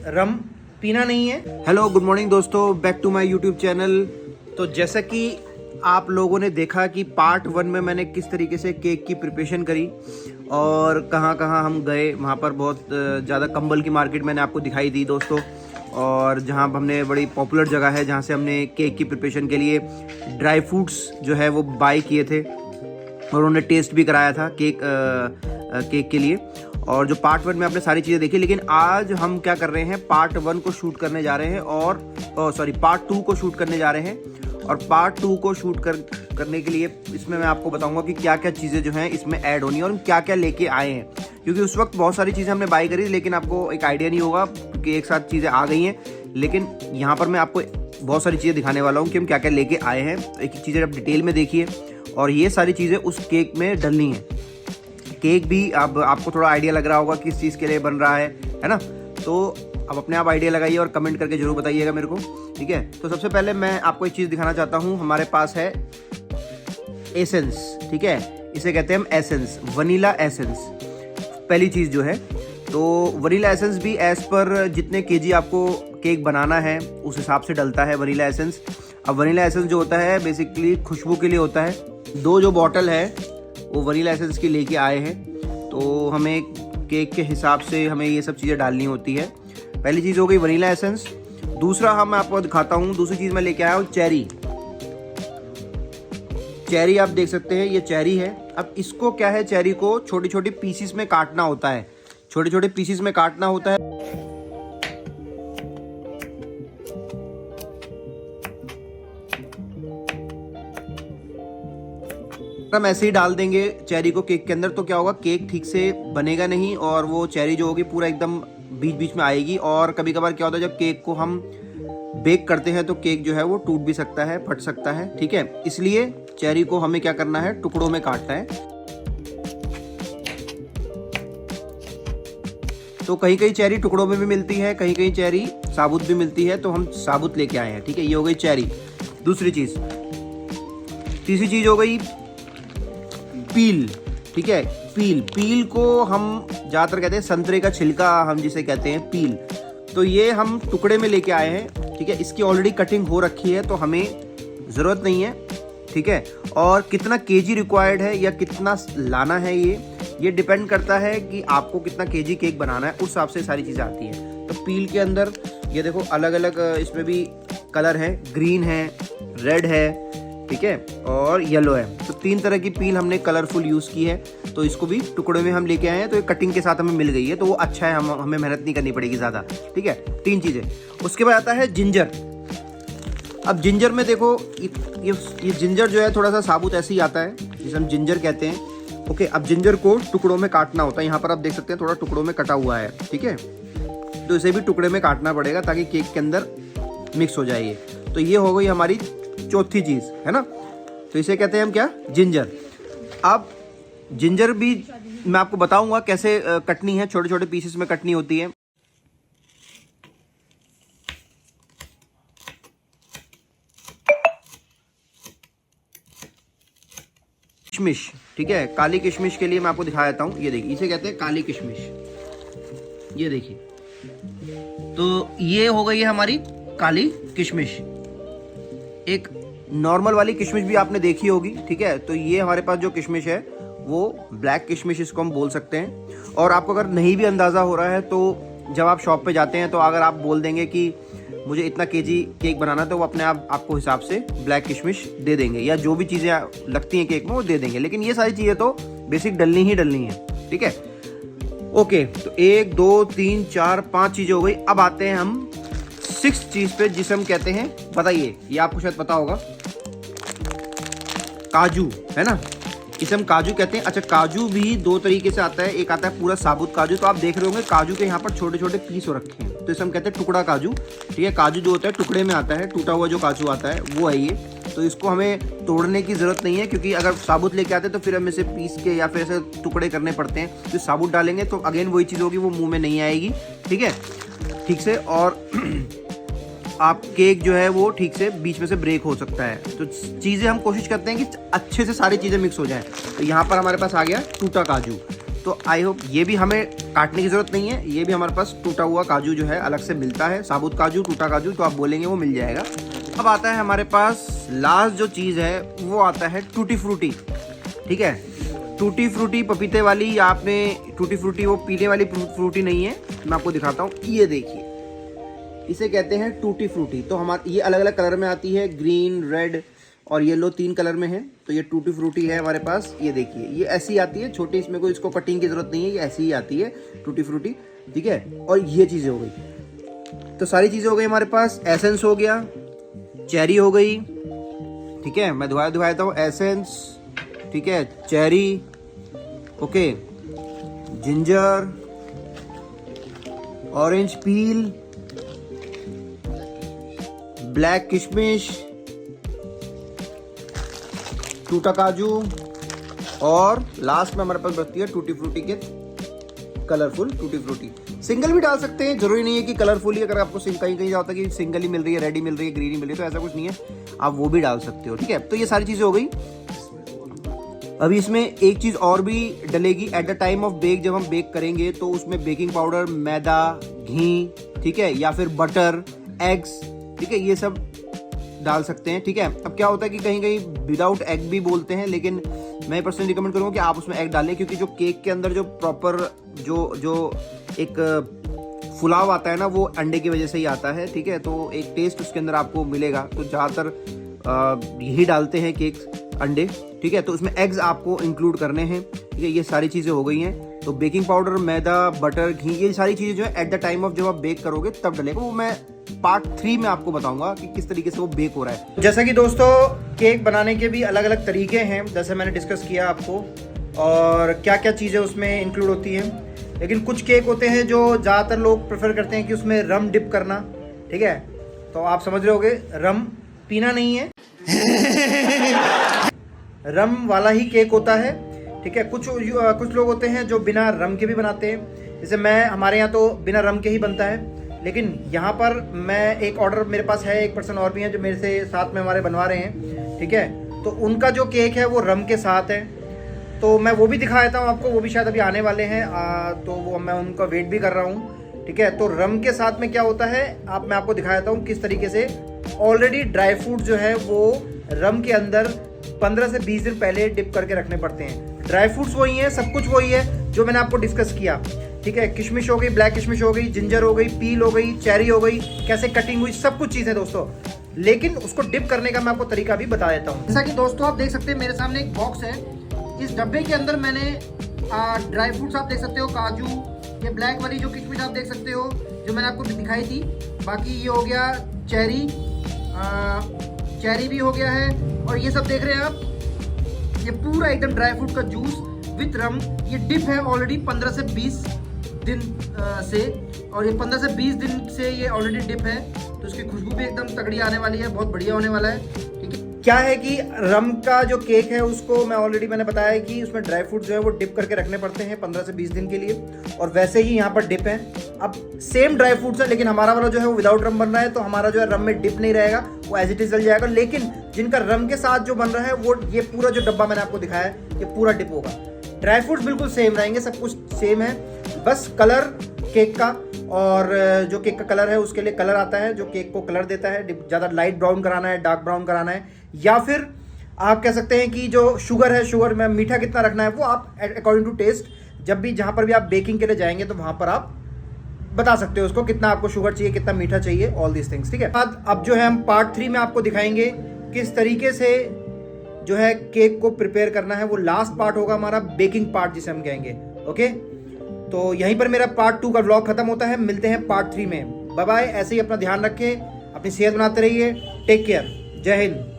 रम पीना नहीं है। हेलो गुड मॉर्निंग दोस्तों, back to my YouTube channel. तो जैसा कि आप लोगों ने देखा कि पार्ट 1 में मैंने किस तरीके से केक की प्रिपरेशन करी और कहाँ कहाँ हम गए, वहाँ पर बहुत ज़्यादा कंबल की मार्केट मैंने आपको दिखाई दी दोस्तों। और जहाँ हमने बड़ी पॉपुलर जगह है जहाँ से हमने केक की प्रिपरेशन के लिए ड्राई फ्रूट्स जो है वो बाय किए थे और उन्होंने टेस्ट भी कराया था केक के लिए। और जो पार्ट 1 में आपने सारी चीज़ें देखी, लेकिन आज हम क्या कर रहे हैं, पार्ट 1 को शूट करने जा रहे हैं और पार्ट 2 को शूट करने जा रहे हैं। और पार्ट 2 को शूट करने के लिए इसमें मैं आपको बताऊंगा कि क्या क्या चीज़ें जो हैं इसमें ऐड होनी है और हम क्या क्या लेके आए हैं, क्योंकि उस वक्त बहुत सारी चीज़ें हमने बाय करी लेकिन आपको एक आइडिया नहीं होगा क्योंकि एक साथ चीज़ें आ गई हैं। लेकिन यहाँ पर मैं आपको बहुत सारी चीज़ें दिखाने वाला हूँ कि हम क्या क्या लेके आए हैं। एक एक चीज़ें आप डिटेल में देखिए और ये सारी चीज़ें उस केक में डलनी है। केक भी अब आपको थोड़ा आइडिया लग रहा होगा किस चीज़ के लिए बन रहा है ना। तो अब अपने आप आइडिया लगाइए और कमेंट करके जरूर बताइएगा मेरे को, ठीक है। तो सबसे पहले मैं आपको एक चीज़ दिखाना चाहता हूँ। हमारे पास है एसेंस, ठीक है, इसे कहते हैं हम एसेंस, वनीला एसेंस। पहली चीज़ जो है तो वनीला एसेंस भी एज पर जितने केजी आपको केक बनाना है उस हिसाब से डलता है वनीला एसेंस। अब वनीला एसेंस जो होता है बेसिकली खुशबू के लिए होता है। 2 जो बॉटल है वो वनीला एसेंस की लेके आए हैं। तो हमें केक के हिसाब से हमें ये सब चीज़ें डालनी होती है। पहली चीज़ हो गई वनीला एसेंस। दूसरा हम आपको दिखाता हूँ, दूसरी चीज़ मैं लेके आया हूँ चेरी। चेरी आप देख सकते हैं, ये चेरी है। अब इसको क्या है, चेरी को छोटी छोटी पीसीस में काटना होता है, छोटे छोटे पीसीस में काटना होता है। हम ऐसे ही डाल देंगे चेरी को केक के अंदर तो क्या होगा, केक ठीक से बनेगा नहीं और वो चेरी जो होगी पूरा एकदम बीच बीच में आएगी। और कभी कभार क्या होता है जब केक को हम बेक करते हैं तो केक जो है वो टूट भी सकता है, फट सकता है, ठीक है। इसलिए चेरी को हमें क्या करना है, टुकड़ों में काटना है। तो कहीं कहीं चेरी टुकड़ों में भी मिलती है, कहीं कहीं चेरी साबुत भी मिलती है, तो हम साबुत लेके आए हैं, ठीक है। ये हो गई चेरी। दूसरी चीज, तीसरी चीज हो गई पील, ठीक है। पील को हम ज्यादातर कहते हैं संतरे का छिलका, हम जिसे कहते हैं पील। तो ये हम टुकड़े में लेके आए हैं, ठीक है। इसकी ऑलरेडी कटिंग हो रखी है तो हमें जरूरत नहीं है, ठीक है। और कितना केजी रिक्वायर्ड है या कितना लाना है ये डिपेंड करता है कि आपको कितना केजी केक बनाना है, उस हिसाब से सारी चीज़ें आती हैं। तो पील के अंदर ये देखो अलग अलग इसमें भी कलर है, ग्रीन है, रेड है, ठीक है, और येलो है। तो 3 तरह की पील हमने कलरफुल यूज़ की है। तो इसको भी टुकड़े में हम लेके आए हैं, तो ये कटिंग के साथ हमें मिल गई है तो वो अच्छा है, हमें मेहनत नहीं करनी पड़ेगी ज़्यादा, ठीक है। 3 चीज़ें। उसके बाद आता है जिंजर। अब जिंजर में देखो ये जिंजर जो है थोड़ा सा साबुत ऐसे ही आता है जिसे हम जिंजर कहते हैं, ओके। अब जिंजर को टुकड़ों में काटना होता है, यहाँ पर आप देख सकते हैं थोड़ा टुकड़ों में कटा हुआ है, ठीक है। तो इसे भी टुकड़े में काटना पड़ेगा ताकि केक के अंदर मिक्स हो जाए ये। तो ये हो गई हमारी चौथी चीज़, है ना। तो इसे कहते हैं हम क्या, जिंजर। अब जिंजर भी मैं आपको बताऊंगा कैसे कटनी है, छोटे छोटे पीसेस में कटनी होती है। किशमिश, ठीक है, काली किशमिश के लिए मैं आपको दिखा देता हूँ। ये देखिए, इसे कहते हैं काली किशमिश, ये देखिए। तो ये हो गई है हमारी काली किशमिश। एक नॉर्मल वाली किशमिश भी आपने देखी होगी, ठीक है। तो ये हमारे पास जो किशमिश है वो ब्लैक किशमिश इसको हम बोल सकते हैं। और आपको अगर नहीं भी अंदाज़ा हो रहा है तो जब आप शॉप पे जाते हैं तो अगर आप बोल देंगे कि मुझे इतना केजी केक बनाना, तो वो अपने आप आपको हिसाब से ब्लैक किशमिश दे देंगे या जो भी चीज़ें लगती हैं केक में वो दे देंगे। लेकिन ये सारी चीज़ें तो बेसिक डलनी ही डलनी है, ठीक है। ओके, तो 1 2 3 4 5 चीज़ें हो गई। अब आते हैं हम 6th चीज़ पे जिसे हम कहते हैं, बताइए, ये आपको शायद पता होगा, काजू, है ना। इसे हम काजू कहते हैं। अच्छा, काजू भी 2 तरीके से आता है, एक आता है पूरा साबुत काजू। तो आप देख रहे होंगे काजू के यहाँ पर छोटे छोटे पीस हो रखे हैं, तो इसे हम कहते हैं टुकड़ा काजू, ठीक है। काजू जो होता है टुकड़े में आता है, टूटा हुआ जो काजू आता है वो है ये। तो इसको हमें तोड़ने की ज़रूरत नहीं है, क्योंकि अगर साबुत लेके आते तो फिर हम इसे पीस के या फिर ऐसे टुकड़े करने पड़ते हैं। तो साबुत डालेंगे तो अगेन वही चीज़ होगी, वो मुँह में नहीं आएगी, ठीक है, ठीक से। और आप केक जो है वो ठीक से बीच में से ब्रेक हो सकता है। तो चीज़ें हम कोशिश करते हैं कि अच्छे से सारी चीज़ें मिक्स हो जाएं। तो यहाँ पर हमारे पास आ गया टूटा काजू। तो आई होप ये भी हमें काटने की ज़रूरत नहीं है, ये भी हमारे पास टूटा हुआ काजू जो है अलग से मिलता है, साबुत काजू, टूटा काजू तो आप बोलेंगे वो मिल जाएगा। अब आता है हमारे पास लास्ट जो चीज़ है वो आता है टूटी फ्रूटी। ठीक है, टूटी फ्रूटी पपीते वाली, आपने टूटी फ्रूटी वो पीने वाली फ्रूटी नहीं है, मैं आपको दिखाता हूँ। ये देखिए, इसे कहते हैं टूटी फ्रूटी। तो हमारे ये अलग अलग कलर में आती है, ग्रीन, रेड और येलो 3 कलर में है। तो ये टूटी फ्रूटी है हमारे पास। ये देखिए, ये ऐसी आती है छोटी, इसमें कोई इसको कटिंग की जरूरत नहीं है, ये ऐसी ही आती है टूटी फ्रूटी। ठीक है, और ये चीज़ें हो गई, तो सारी चीज़ें हो गई हमारे पास। एसेंस हो गया, चेरी हो गई, ठीक है, मैं दिखाता हूँ। एसेंस, ठीक है, cherry, okay, ginger, orange peel, black किशमिश, टूटा काजू और लास्ट में हमारे पास बचती है टूटी फ्रूटी के कलरफुल टूटी फ्रूटी। सिंगल भी डाल सकते हैं, जरूरी नहीं है कि कलरफुल ही। अगर आपको कहीं कहीं जाता है कि सिंगल ही मिल रही है, रेड ही मिल रही है, ग्रीन ही मिल रही है, तो ऐसा कुछ नहीं है, आप वो भी डाल सकते हो। ठीक है, तो ये सारी चीजें हो गई। अभी इसमें एक चीज और भी डलेगी at the time of bake. जब हम बेक करेंगे तो उसमें बेकिंग पाउडर, मैदा, घी, ठीक है, या फिर बटर, एग्स, ठीक है, ये सब डाल सकते हैं। ठीक है, अब क्या होता है कि कहीं कहीं विदाउट एग भी बोलते हैं, लेकिन मैं पर्सनली रिकमेंड करूंगा कि आप उसमें एग डालें, क्योंकि जो केक के अंदर जो प्रॉपर जो एक फुलाव आता है ना, वो अंडे की वजह से ही आता है। ठीक है, तो एक टेस्ट उसके अंदर आपको मिलेगा। तो ज़्यादातर यही डालते हैं केक, अंडे। ठीक है, तो उसमें एग्स आपको इंक्लूड करने हैं। ठीक है, ये सारी चीज़ें हो गई हैं। तो बेकिंग पाउडर, मैदा, बटर, घी, ये सारी चीज़ें जो है एट द टाइम ऑफ जब आप बेक करोगे तब डलेगा। वो मैं पार्ट 3 में आपको बताऊंगा कि किस तरीके से वो बेक हो रहा है। जैसा कि दोस्तों, केक बनाने के भी अलग अलग तरीके हैं, जैसे मैंने डिस्कस किया आपको, और क्या क्या चीज़ें उसमें इंक्लूड होती हैं। लेकिन कुछ केक होते हैं जो ज़्यादातर लोग प्रेफर करते हैं कि उसमें रम डिप करना। ठीक है, तो आप समझ रहे होगे, रम पीना नहीं है रम वाला ही केक होता है। ठीक है, कुछ लोग होते हैं जो बिना रम के भी बनाते हैं, जैसे हमारे यहाँ तो बिना रम के ही बनता है। लेकिन यहाँ पर मैं एक ऑर्डर मेरे पास है, एक पर्सन और भी हैं जो मेरे से साथ में हमारे बनवा रहे हैं। ठीक है, तो उनका जो केक है वो रम के साथ है, तो मैं वो भी दिखा देता हूँ आपको। वो भी शायद अभी आने वाले हैं, तो वो मैं उनका वेट भी कर रहा हूँ। ठीक है, तो रम के साथ में क्या होता है, मैं आपको दिखा देता हूँ किस तरीके से। ऑलरेडी ड्राई फ्रूट जो है वो रम के अंदर 15 से 20 दिन पहले डिप करके रखने पड़ते हैं। ड्राई फ्रूट्स वही है, सब कुछ वही है जो मैंने आपको डिस्कस किया। ठीक है, किशमिश हो गई, ब्लैक किशमिश हो गई, जिंजर हो गई, पील हो गई, चेरी हो गई, कैसे कटिंग हुई, सब कुछ चीज़ें दोस्तों। लेकिन उसको डिप करने का मैं आपको तरीका भी बता देता हूँ। जैसा कि दोस्तों आप देख सकते हैं, मेरे सामने एक बॉक्स है। इस डब्बे के अंदर मैंने ड्राई फ्रूट्स आप देख सकते हो, काजू, ये ब्लैक वाली जो किशमिश आप देख सकते हो जो मैंने आपको दिखाई थी। बाकी ये हो गया चेरी, चेरी भी हो गया है। और ये सब देख रहे हैं आप, ये पूरा एकदम ड्राई फ्रूट का जूस विथ रम। ये डिप है ऑलरेडी 15 से 20 दिन से, और ये 15 से 20 दिन से ये ऑलरेडी डिप है, तो इसकी खुशबू भी एकदम तगड़ी आने वाली है, बहुत बढ़िया होने वाला है। ठीक है, क्या है कि रम का जो केक है उसको मैंने बताया कि उसमें ड्राई फ्रूट जो है वो डिप करके रखने पड़ते हैं 15 से 20 दिन के लिए, और वैसे ही यहाँ पर डिप है। अब सेम ड्राई फ्रूट्स है, लेकिन हमारा वाला जो है वो विदाउट रम बन रहा है, तो हमारा जो है रम में डिप नहीं रहेगा, वो एज इट इज चल जाएगा। लेकिन जिनका रम के साथ जो बन रहा है वो ये पूरा जो डब्बा मैंने आपको दिखाया है ये पूरा डिप होगा। ड्राई फ्रूट्स बिल्कुल सेम रहेंगे, सब कुछ सेम है, बस कलर केक का, और जो केक का कलर है उसके लिए कलर आता है जो केक को कलर देता है। ज़्यादा लाइट ब्राउन कराना है, डार्क ब्राउन कराना है, या फिर आप कह सकते हैं कि जो शुगर है, शुगर में मीठा कितना रखना है वो आप अकॉर्डिंग टू टेस्ट, जब भी जहाँ पर भी आप बेकिंग के लिए जाएंगे तो वहाँ पर आप बता सकते हो उसको कितना आपको शुगर चाहिए, कितना मीठा चाहिए, ऑल दिस थिंग्स। ठीक है, अब जो है हम पार्ट 3 में आपको दिखाएंगे किस तरीके से जो है केक को प्रिपेयर करना है। वो लास्ट पार्ट होगा हमारा, बेकिंग पार्ट जिसे हम कहेंगे। ओके, तो यहीं पर मेरा पार्ट 2 का व्लॉग खत्म होता है। मिलते हैं पार्ट 3 में। Bye bye. ऐसे ही अपना ध्यान रखें, अपनी सेहत बनाते रहिए। टेक केयर, जय हिंद।